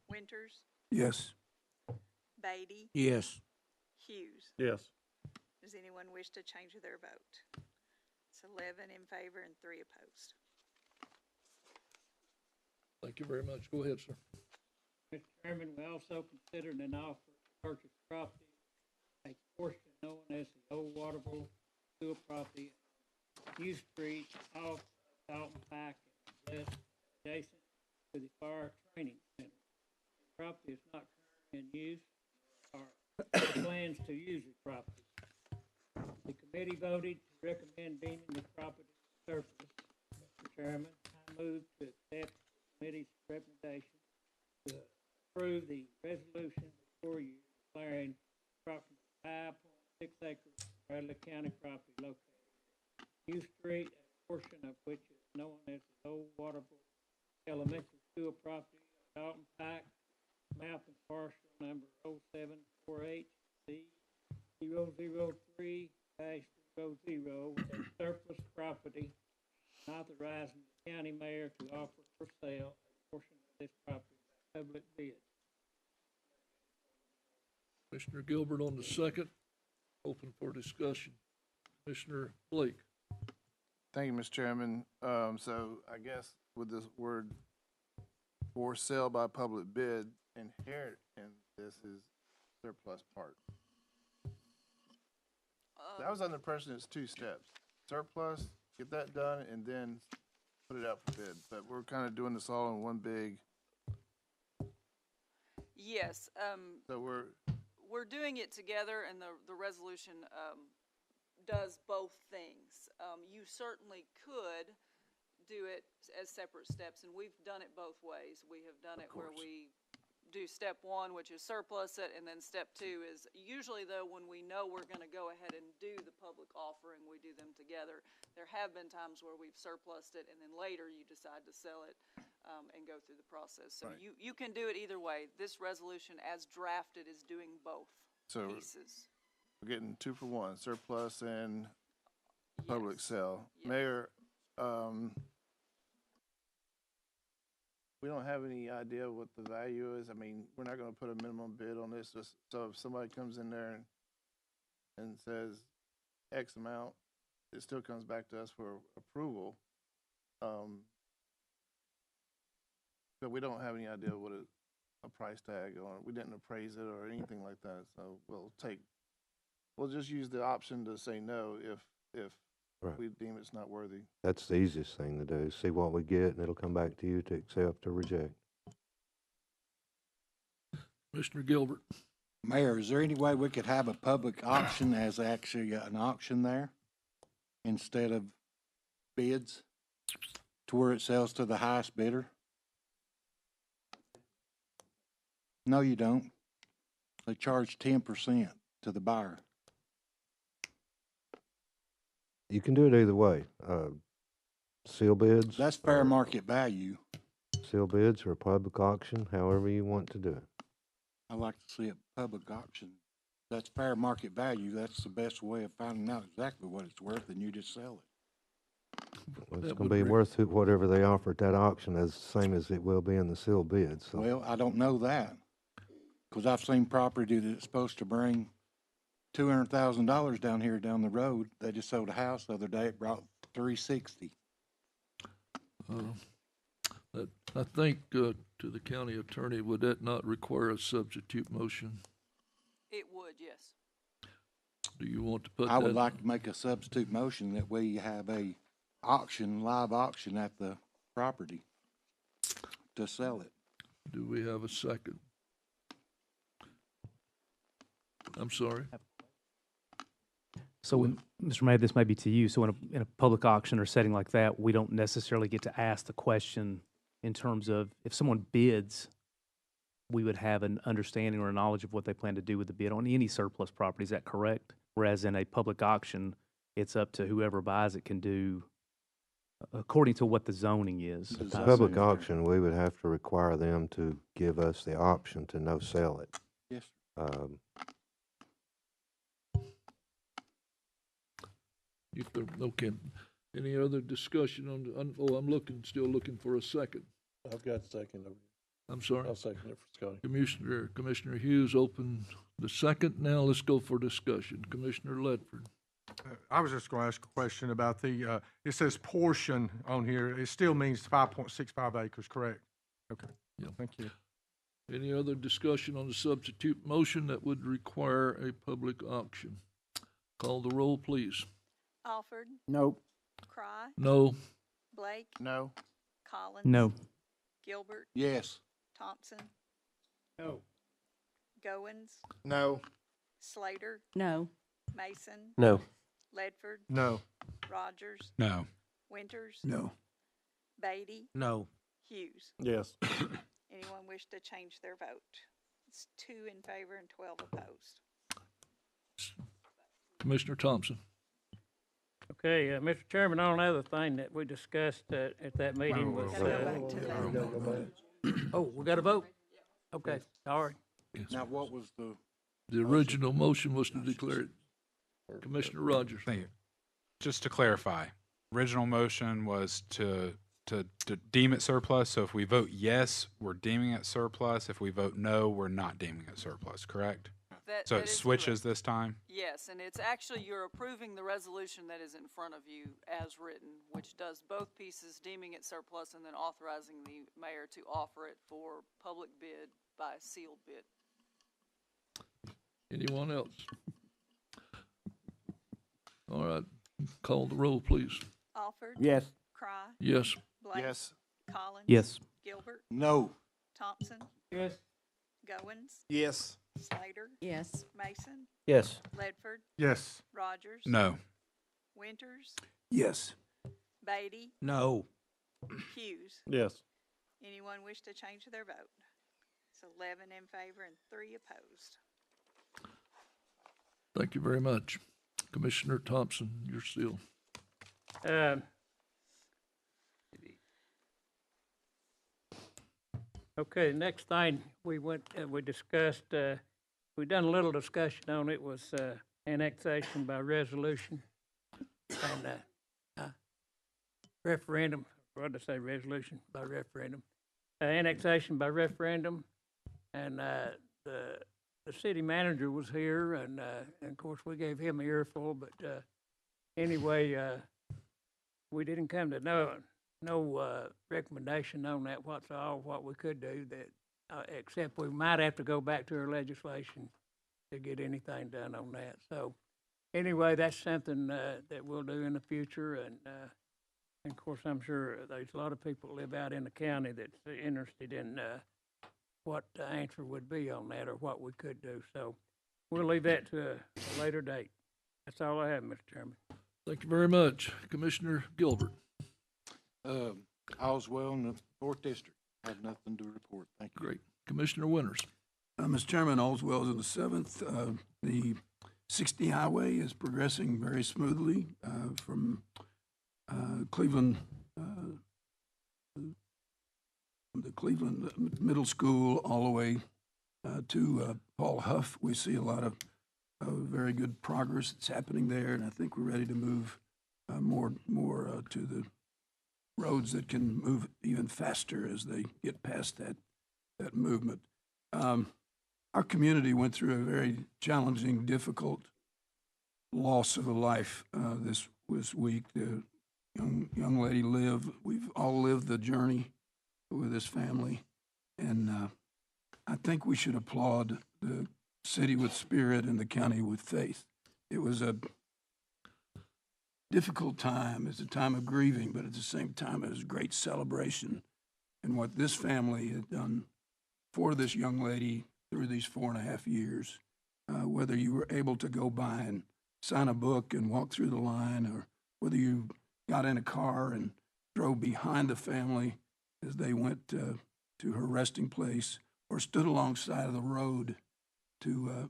Winters? Yes. Beatty? Yes. Hughes? Yes. Does anyone wish to change their vote? It's 11 in favor and 3 opposed. Thank you very much. Go ahead, sir. Mr. Chairman, we also considered an offer to purchase property, a portion known as the old Waterville sewer property, U Street off Dalton Pike, and adjacent to the fire training center. The property is not currently in use, or plans to use the property. The committee voted to recommend deeming the property surplus. Mr. Chairman, I move to accept the committee's recommendation to approve the resolution before you declaring approximately 5.6 acres of Bradley County property located in U Street, a portion of which is known as the old Waterville Elementary School property, Dalton Pike, map and parcel number 0748C 003-00, as surplus property, and authorizing the county mayor to offer for sale a portion of this property by public bid. Commissioner Gilbert on the second. Open for discussion. Commissioner Blake. Thank you, Mr. Chairman. So I guess with this word for sale by public bid, inherent in this is surplus part. I was under the impression it's 2 steps. Surplus, get that done, and then put it out for bid. But we're kind of doing this all in one big, Yes, so we're doing it together, and the resolution does both things. You certainly could do it as separate steps, and we've done it both ways. We have done it where we do step one, which is surplus it, and then step two is, usually though, when we know we're gonna go ahead and do the public offering, we do them together. There have been times where we've surplused it, and then later you decide to sell it, and go through the process. So Right. you can do it either way. This resolution, as drafted, is doing both So pieces. we're getting 2 for 1, surplus and public Yes. sale. Yes. Mayor, we don't have any idea what the value is. I mean, we're not gonna put a minimum bid on this, just so if somebody comes in there and says X amount, it still comes back to us for approval. But we don't have any idea what a price tag on it. We didn't appraise it or anything like that, so we'll just use the option to say no if Right. we deem it's not worthy. That's the easiest thing to do, see what we get, and it'll come back to you to accept or reject. Commissioner Gilbert. Mayor, is there any way we could have a public auction as actually an auction there instead of bids to where it sells to the highest bidder? No, you don't. They charge 10% to the buyer. You can do it either way. Seal bids. That's fair or- market value. Seal bids or a public auction, however you want to do it. I like to see a public auction. That's fair market value. That's the best way of finding out exactly what it's worth, and you just sell it. Well, it's That gonna would be re- worth whatever they offer at that auction, as the same as it will be in the sealed bid, so. Well, I don't know that, because I've seen property that's supposed to bring $200,000 down here down the road. They just sold a house the other day. It brought $360. I think, to the county attorney, would that not require a substitute motion? It would, yes. Do you want to put that? I would like to make a substitute motion that we have a live auction at the property to sell it. Do we have a second? I'm sorry. So, Mr. Mayor, this may be to you. So in a public auction or setting like that, we don't necessarily get to ask the question in terms of if someone bids, we would have an understanding or a knowledge of what they plan to do with the bid on any surplus property. Is that correct? Whereas in a public auction, it's up to whoever buys it can do according to what the zoning is. The The zoning. public auction, we would have to require them to give us the option to no sell it. Yes. If there, okay, any other discussion I'm still looking for a second. I've got a second. I'm sorry. I'll second it for Scotty. Commissioner Hughes opened the second. Now let's go for discussion. Commissioner Ledford. I was just going to ask a question about the, it says portion on here. It still means 5.65 acres, correct? Okay. Yeah. Thank you. Any other discussion on the substitute motion that would require a public auction? Call the roll, please. Alford, Nope. Cry, No. Blake, No. Collins. No. Gilbert, Yes. Thompson, No. Goins, No. Slater, No. Mason, No. Ledford, No. Rogers, No. Winters, No. Beatty, No. Hughes. Yes. Anyone wish to change their vote? It's 2 in favor and 12 opposed. Commissioner Thompson. Okay, Mr. Chairman, on another thing that we discussed at that meeting was, Gotta go back to that. oh, we got a vote? Okay, sorry. Now, what was the? The original motion was to declare it. Commissioner Rogers. Thank you. Just to clarify, original motion was to deem it surplus. So if we vote yes, we're deeming it surplus. If we vote no, we're not deeming it surplus, correct? So That it is switches correct. this time? Yes, and it's actually, you're approving the resolution that is in front of you as written, which does both pieces, deeming it surplus and then authorizing the mayor to offer it for public bid by sealed bid. Anyone else? All right, call the roll, please. Alford? Yes. Cry? Yes. Blake? Yes. Collins? Yes. Gilbert? No. Thompson? Yes. Goins? Yes. Slater? Yes. Mason? Yes. Ledford? Yes. Rogers? No. Winters? Yes. Beatty? No. Hughes? Yes. Anyone wish to change their vote? It's 11 in favor and 3 opposed. Thank you very much. Commissioner Thompson, you're still. Okay, next thing we discussed, we done a little discussion on it was, annexation by resolution and, referendum, what did I say, resolution by referendum? Annexation by referendum, and, the city manager was here, and of course, we gave him an earful, but, anyway, we didn't come to no recommendation on that whatsoever, what we could do, that, except we might have to go back to our legislation to get anything done on that. So, anyway, that's something, that we'll do in the future, and of course, I'm sure there's a lot of people that live out in the county that's interested in, what the answer would be on that, or what we could do. So, we'll leave that to a later date. That's all I have, Mr. Chairman. Thank you very much. Commissioner Gilbert. All's well in the 4th District. Have nothing to report. Thank you. Great. Commissioner Winters. Mr. Chairman, all's well is in the 7th. The 60 highway is progressing very smoothly from Cleveland, the Cleveland Middle School all the way to Paul Huff. We see a lot of very good progress that's happening there, and I think we're ready to move more to the roads that can move even faster as they get past that movement. Our community went through a very challenging, difficult loss of a life this week. The young lady lived. We've all lived the journey with this family, and I think we should applaud the city with spirit and the county with faith. It was a difficult time. It's a time of grieving, but at the same time, it was a great celebration. And what this family had done for this young lady through these 4.5 years, whether you were able to go by and sign a book and walk through the line, or whether you got in a car and drove behind the family as they went to her resting place, or stood alongside of the road to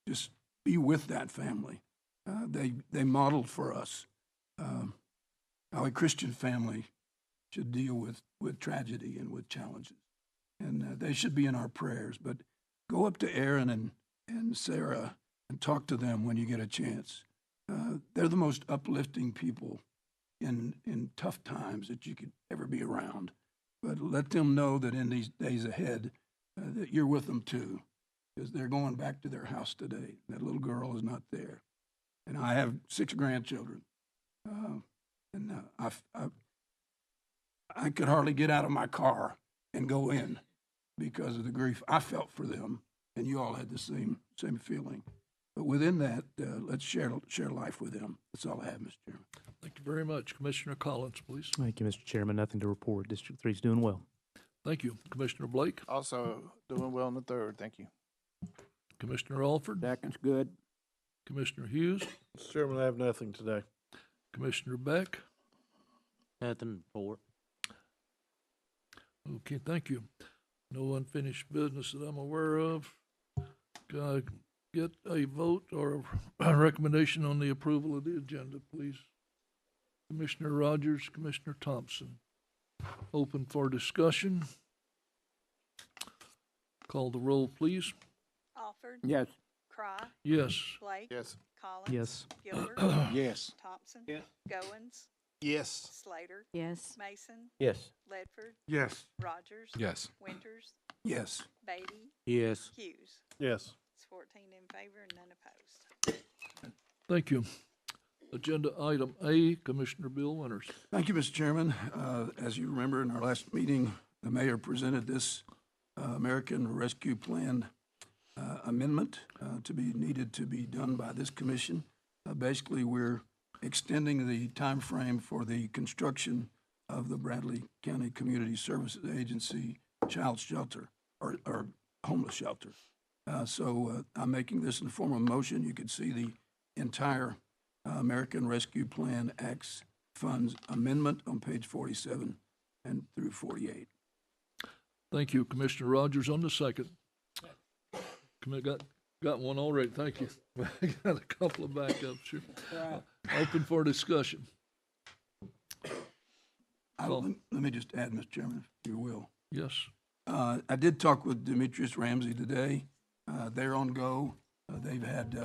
just be with that family. They modeled for us how a Christian family should deal with tragedy and with challenges. And they should be in our prayers. But go up to Aaron and Sarah and talk to them when you get a chance. They're the most uplifting people in tough times that you could ever be around. But let them know that in these days ahead, that you're with them too, because they're going back to their house today. That little girl is not there. And I have 6 grandchildren. I could hardly get out of my car and go in because of the grief I felt for them, and you all had the same feeling. But within that, let's share life with them. That's all I have, Mr. Chairman. Thank you very much. Commissioner Collins, please. Thank you, Mr. Chairman. Nothing to report. District 3 is doing well. Thank you. Commissioner Blake. Also doing well in the 3rd. Thank you. Commissioner Alford. Second's good. Commissioner Hughes. Mr. Chairman, I have nothing today. Commissioner Beck. Nothing to report. Okay, thank you. No unfinished business that I'm aware of. Can I get a vote or a recommendation on the approval of the agenda, please? Commissioner Rogers, Commissioner Thompson. Open for discussion. Call the roll, please. Alford? Yes. Cry? Yes. Blake? Yes. Collins? Yes. Gilbert? Yes. Thompson? Yes. Goins? Yes. Slater? Yes. Mason? Yes. Ledford? Yes. Rogers? Yes. Winters? Yes. Beatty? Yes. Hughes? Yes. It's 14 in favor and none opposed. Thank you. Agenda item A, Commissioner Bill Winters. Thank you, Mr. Chairman. As you remember, in our last meeting, the mayor presented this American Rescue Plan amendment to be done by this commission. Basically, we're extending the time frame for the construction of the Bradley County Community Services Agency child shelter or homeless shelter. So I'm making this in the form of a motion. You can see the entire American Rescue Plan Acts Funds Amendment on page 47 and through 48. Thank you, Commissioner Rogers on the second. Got one already, thank you. Got a couple of backups here. Open for discussion. Let me just add, Mr. Chairman, if you will. Yes. I did talk with Demetrius Ramsey today. They're on go. They've had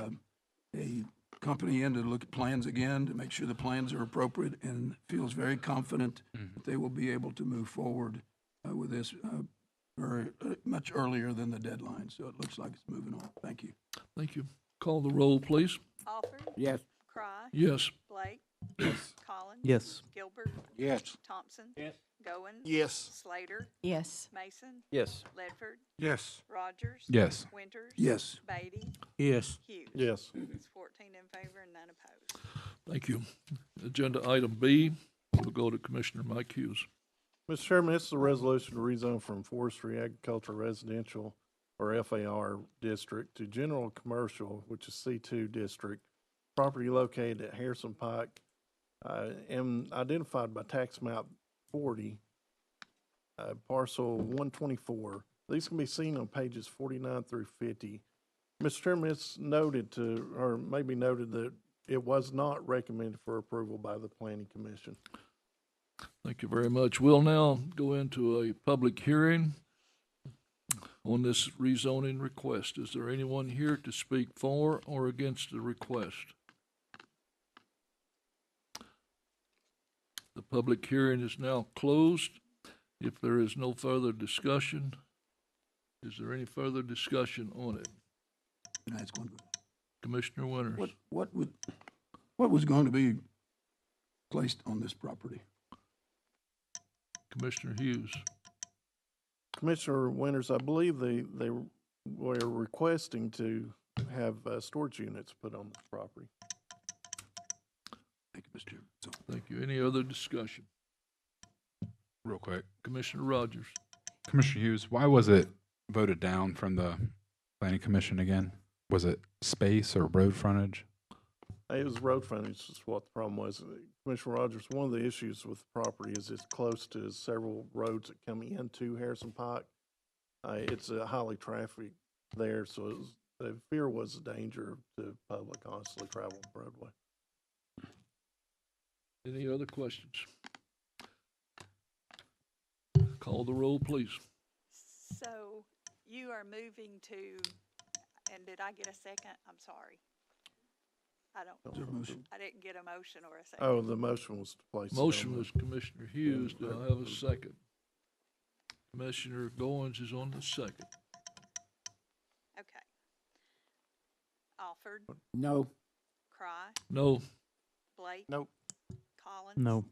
a company in to look at plans again to make sure the plans are appropriate, and feels very confident that they will be able to move forward with this very much earlier than the deadline. So it looks like it's moving on. Thank you. Thank you. Call the roll, please. Alford? Yes. Cry? Yes. Blake? Yes. Collins? Yes. Gilbert? Yes. Thompson? Yes. Goins? Yes. Slater? Yes. Mason? Yes. Ledford? Yes. Rogers? Yes. Winters? Yes. Beatty? Yes. Hughes? Yes. It's 14 in favor and none opposed. Thank you. Agenda item B, will go to Commissioner Mike Hughes. Mr. Chairman, this is a resolution to rezone from Forestry Agricultural Residential, or FAR, district to general commercial, which is C2 district. Property located at Harrison Pike, and identified by tax map 40, parcel 124. These can be seen on pages 49 through 50. Mr. Chairman, it's noted to, or maybe noted that it was not recommended for approval by the Planning Commission. Thank you very much. We'll now go into a public hearing on this rezoning request. Is there anyone here to speak for or against the request? The public hearing is now closed. If there is no further discussion, is there any further discussion on it? Can I ask one? Commissioner Winters? What was going to be placed on this property? Commissioner Hughes? Commissioner Winters, I believe they were requesting to have storage units put on the property. Thank you, Mr. Chairman. So, Thank you. Any other discussion? Real quick. Commissioner Rogers? Commissioner Hughes, why was it voted down from the planning commission again? Was it space or road frontage? It was road frontage is what the problem was. Commissioner Rogers, one of the issues with the property is it's close to several roads that come into Harrison Pike. It's a highly traffic there, so the fear was a danger to public, honestly, traveling Broadway. Any other questions? Call the roll, please. So you are moving to, and did I get a second? I'm sorry. I didn't get a motion or a second. Oh, the motion was to place. Motion was Commissioner Hughes. Do I have a second? Commissioner Goins is on the second. Okay. Alford? No. Cry? No. Blake? Nope. Collins? No.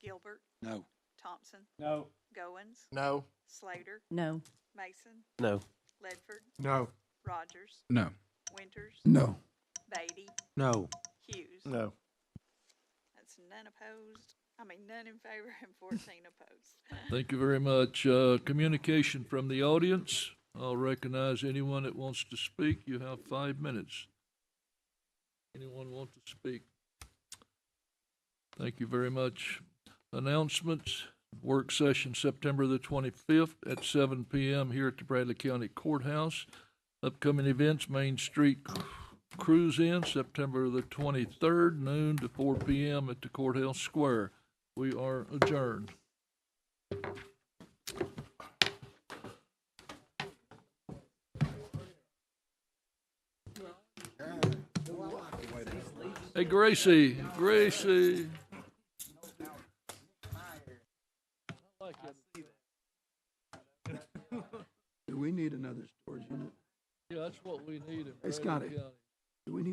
Gilbert? No. Thompson? No. Goins? No. Slater? No. Mason? No. Ledford? No. Rogers? No. Winters? no. Beatty? No. Hughes? No. That's none opposed. None in favor and 14 opposed. Thank you very much. Communication from the audience. I'll recognize anyone that wants to speak. You have 5 minutes. Anyone want to speak? Thank you very much. Announcements. Work session September the 25th at 7 p.m. here at the Bradley County Courthouse. Upcoming events, Main Street Cruise In, September the 23rd, noon to 4 p.m. at the Courthouse Square. We are adjourned. Hey, Gracie. Do we need another storage unit? Yeah, that's what we need in Hey, Bradley Scotty. County. Do we need